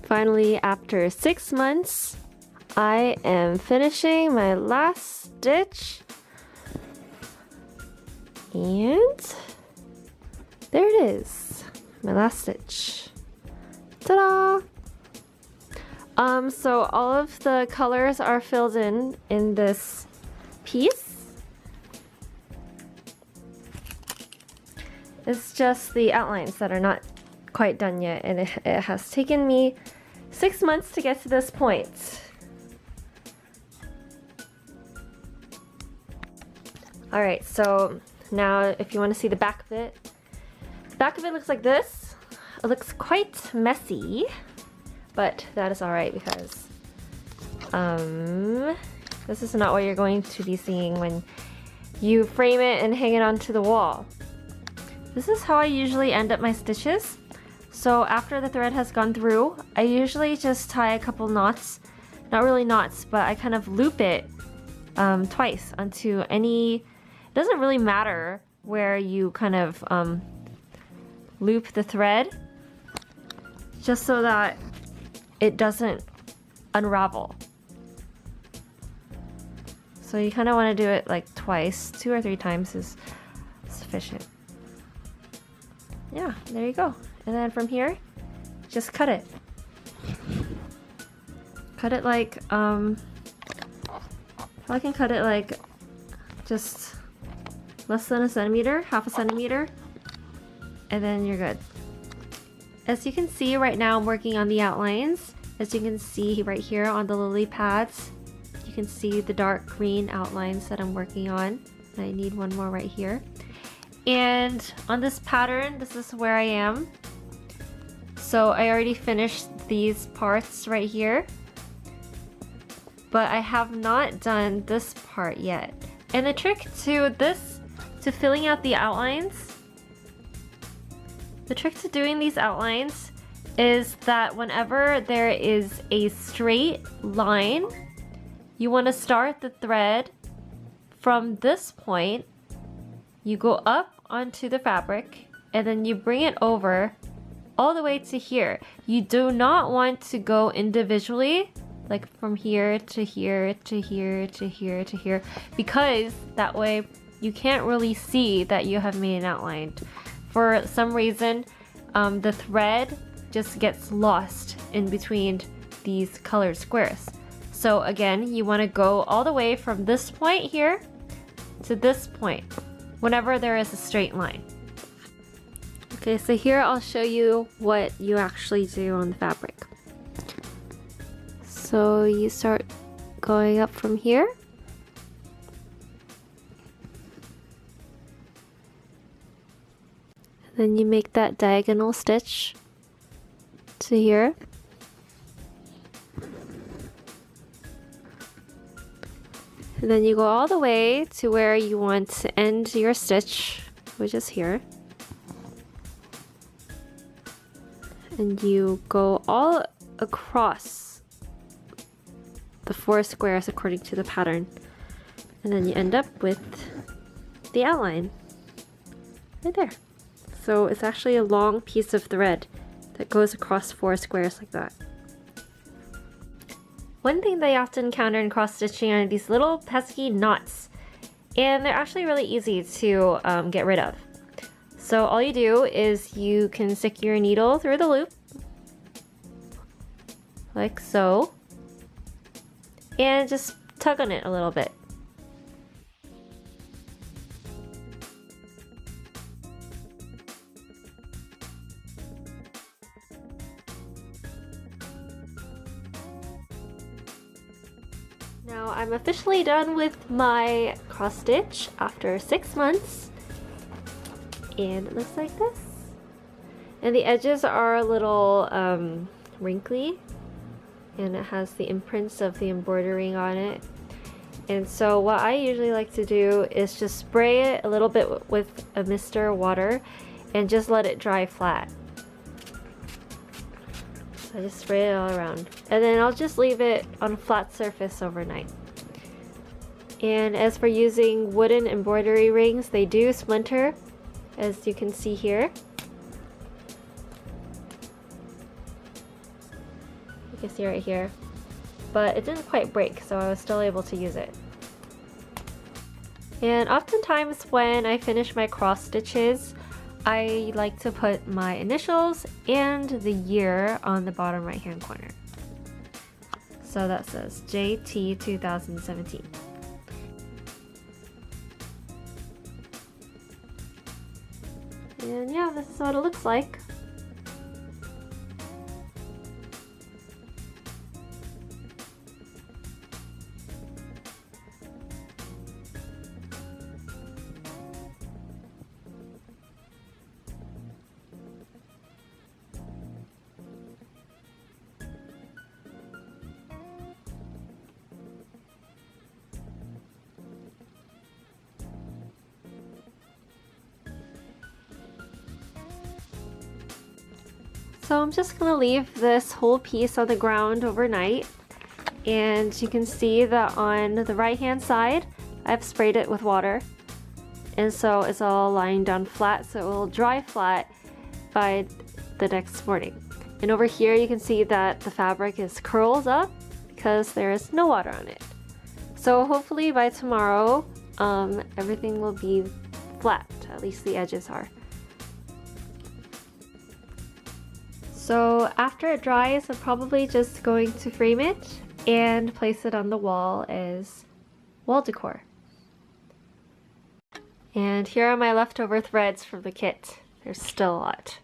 Finally, after 6 months, I am finishing my last stitch. And there it is, my last stitch. Ta-da! So all of the colors are filled in this piece. It's just the outlines that are not quite done yet, and it has taken me 6 months to get to this point. Alright, so now if you want to see the back of it, the back of it looks like this. It looks quite messy, but that is alright because this is not what you're going to be seeing when you frame it and hang it onto the wall. This is how I usually end up my stitches. So after the thread has gone through, I usually just tie a couple knots, not really knots, but I kind of loop it twice onto any, it doesn't really matter where you kind of loop the thread, just so that it doesn't unravel. So you kind of want to do it like twice, 2 or 3 times is sufficient. Yeah, there you go. And then from here, just cut it. Cut it like, I can cut it like just less than a centimeter, half a centimeter, and then you're good. As you can see right now, I'm working on the outlines. As you can see right here on the lily pads, you can see the dark green outlines that I'm working on. I need one more right here. And on this pattern, this is where I am. So I already finished these parts right here, but I have not done this part yet. And the trick to this, to filling out the outlines, the trick to doing these outlines is that whenever there is a straight line, you want to start the thread from this point, you go up onto the fabric, and then you bring it over all the way to here. You do not want to go individually, like from here to here to here to here to here, because that way you can't really see that you have made an outline. For some reason, the thread just gets lost in between these colored squares. So again, you want to go all the way from this point here to this point whenever there is a straight line. Okay, so here I'll show you what you actually do on the fabric. So you start going up from here. Then you make that diagonal stitch to here. And then you go all the way to where you want to end your stitch, which is here. And you go all across the 4 squares according to the pattern. And then you end up with the outline right there. So it's actually a long piece of thread that goes across 4 squares like that. One thing that I often encounter in cross stitching are these little pesky knots, and they're actually really easy to get rid of. So all you do is you can stick your needle through the loop, like so, and just tug on it a little bit. Now I'm officially done with my cross stitch after 6 months, and it looks like this. And the edges are a little wrinkly, and it has the imprints of the embroidering on it. And so what I usually like to do is just spray it a little bit with a mister water and just let it dry flat. I just spray it all around, and then I'll just leave it on a flat surface overnight. And as for using wooden embroidery rings, they do splinter, as you can see here. You see right here. But it didn't quite break, so I was still able to use it. And oftentimes when I finish my cross stitches, I like to put my initials and the year on the bottom right hand corner. So that says JT 2017. And yeah, this is what it looks like. So I'm just gonna leave this whole piece on the ground overnight, and you can see that on the right hand side I've sprayed it with water, and so it's all lying down flat, so it will dry flat by the next morning. And over here you can see that the fabric is curled up because there is no water on it. So hopefully by tomorrow everything will be flat, at least the edges are. So after it dries, I'm probably just going to frame it and place it on the wall as wall decor. And here are my leftover threads from the kit. There's still a lot.